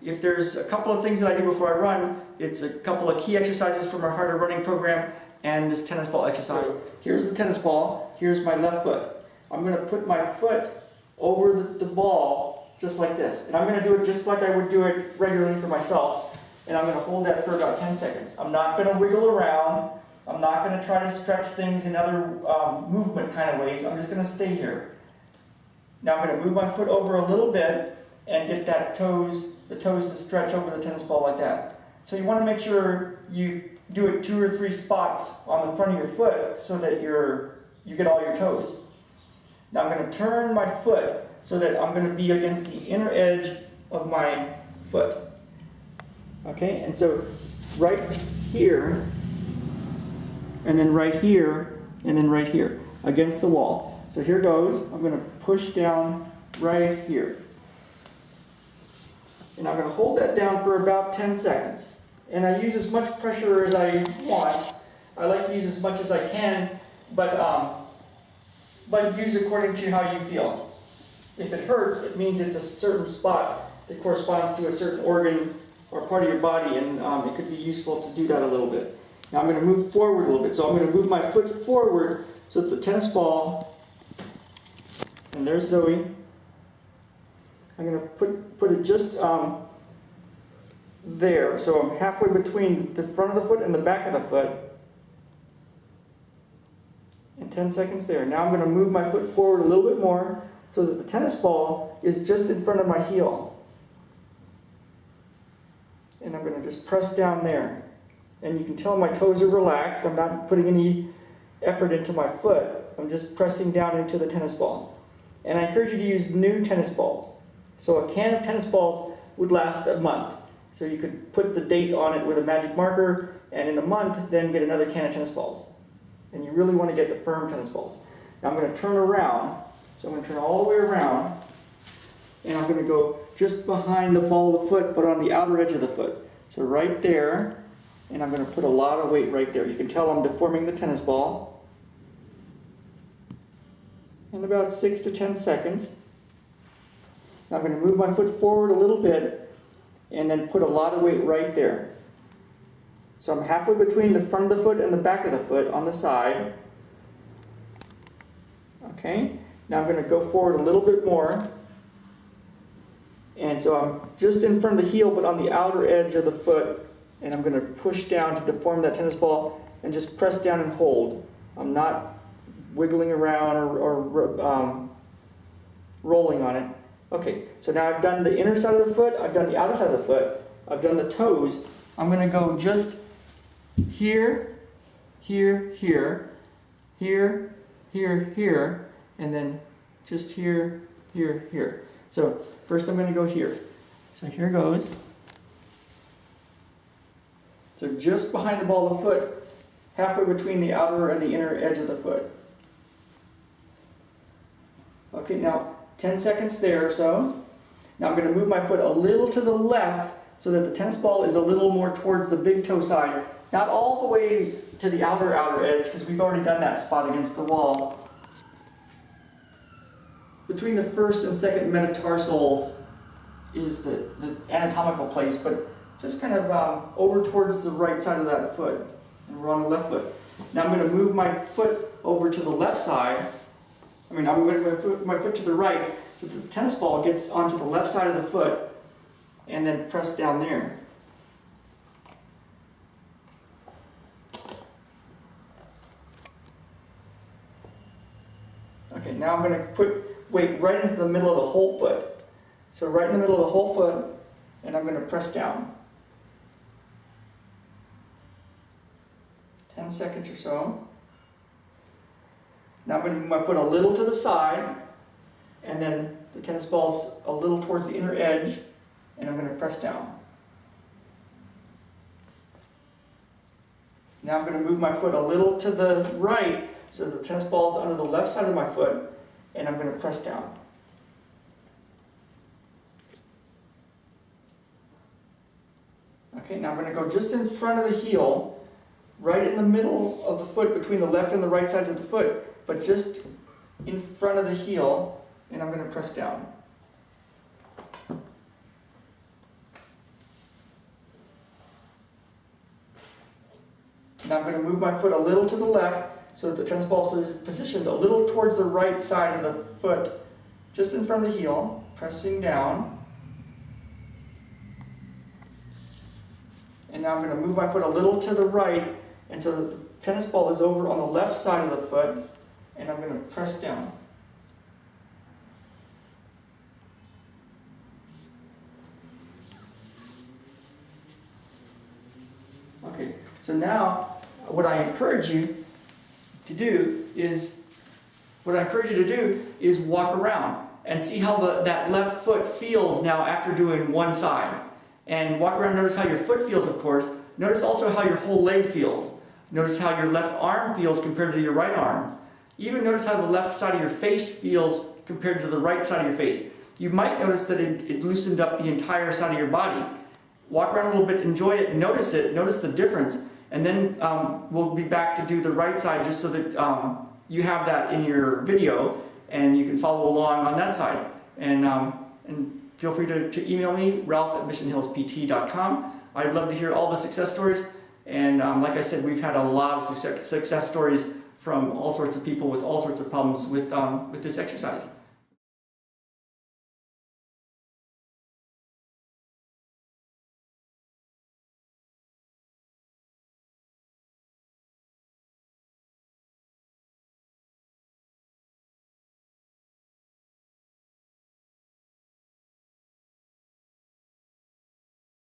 if there's a couple of things that I do before I run, it's a couple of key exercises from our harder running program and this tennis ball exercise. Here's the tennis ball, here's my left foot. I'm going to put my foot over the ball just like this. And I'm going to do it just like I would do it regularly for myself. And I'm going to hold that for about 10 seconds. I'm not going to wiggle around. I'm not going to try to stretch things in other movement kind of ways. I'm just going to stay here. Now I'm going to move my foot over a little bit and get the toes to stretch over the tennis ball like that. So you want to make sure you do it 2 or 3 spots on the front of your foot so that you get all your toes. Now I'm going to turn my foot so that I'm going to be against the inner edge of my foot. Okay, and so right here, and then right here, and then right here, against the wall. So here goes. I'm going to push down right here. And I'm going to hold that down for about 10 seconds. And I use as much pressure as I want. I like to use as much as I can, but use according to how you feel. If it hurts, it means it's a certain spot that corresponds to a certain organ or part of your body, and it could be useful to do that a little bit. Now I'm going to move forward a little bit. So I'm going to move my foot forward so that the tennis ball, and there's Zoe. I'm going to put it just there. So I'm halfway between the front of the foot and the back of the foot. And 10 seconds there. Now I'm going to move my foot forward a little bit more so that the tennis ball is just in front of my heel. And I'm going to just press down there. And you can tell my toes are relaxed. I'm not putting any effort into my foot. I'm just pressing down into the tennis ball. And I encourage you to use new tennis balls. So a can of tennis balls would last a month. So you could put the date on it with a magic marker, and in a month, then get another can of tennis balls. And you really want to get the firm tennis balls. Now I'm going to turn around. So I'm going to turn all the way around, and I'm going to go just behind the ball of the foot, but on the outer edge of the foot. So right there, and I'm going to put a lot of weight right there. You can tell I'm deforming the tennis ball. In about 6 to 10 seconds. Now I'm going to move my foot forward a little bit, and then put a lot of weight right there. So I'm halfway between the front of the foot and the back of the foot on the side. Okay, now I'm going to go forward a little bit more. And so I'm just in front of the heel, but on the outer edge of the foot. And I'm going to push down to deform that tennis ball and just press down and hold. I'm not wiggling around or rolling on it. Okay, so now I've done the inner side of the foot, I've done the outer side of the foot, I've done the toes. I'm going to go just here, here, here, here, here, here, and then just here, here, here. So first I'm going to go here. So here goes. So just behind the ball of the foot, halfway between the outer and the inner edge of the foot. Okay, now 10 seconds there or so. Now I'm going to move my foot a little to the left so that the tennis ball is a little more towards the big toe side. Not all the way to the outer edge, because we've already done that spot against the wall. Between the first and second metatarsals is the anatomical place, but just kind of over towards the right side of that foot. And we're on the left foot. Now I'm going to move my foot over to the left side. I'm going to move my foot to the right so the tennis ball gets onto the left side of the foot and then press down there. Okay, now I'm going to put weight right into the middle of the whole foot. So right in the middle of the whole foot, and I'm going to press down. 10 seconds or so. Now I'm going to move my foot a little to the side, and then the tennis ball's a little towards the inner edge, and I'm going to press down. Now I'm going to move my foot a little to the right, so the tennis ball's under the left side of my foot, and I'm going to press down. Okay, now I'm going to go just in front of the heel, right in the middle of the foot, between the left and the right sides of the foot, but just in front of the heel, and I'm going to press down. Now I'm going to move my foot a little to the left so that the tennis ball is positioned a little towards the right side of the foot, just in front of the heel, pressing down. And now I'm going to move my foot a little to the right, and so that the tennis ball is over on the left side of the foot, and I'm going to press down. Okay, so now what I encourage you to do is walk around and see how that left foot feels now after doing one side. And walk around, notice how your foot feels, of course. Notice also how your whole leg feels. Notice how your left arm feels compared to your right arm. Even notice how the left side of your face feels compared to the right side of your face. You might notice that it loosened up the entire side of your body. Walk around a little bit, enjoy it, notice the difference, and then we'll be back to do the right side just so that you have that in your video and you can follow along on that side. And feel free to email me, ralph@missionhillspt.com. I'd love to hear all the success stories, and like I said, we've had a lot of success stories from all sorts of people with all sorts of problems with this exercise.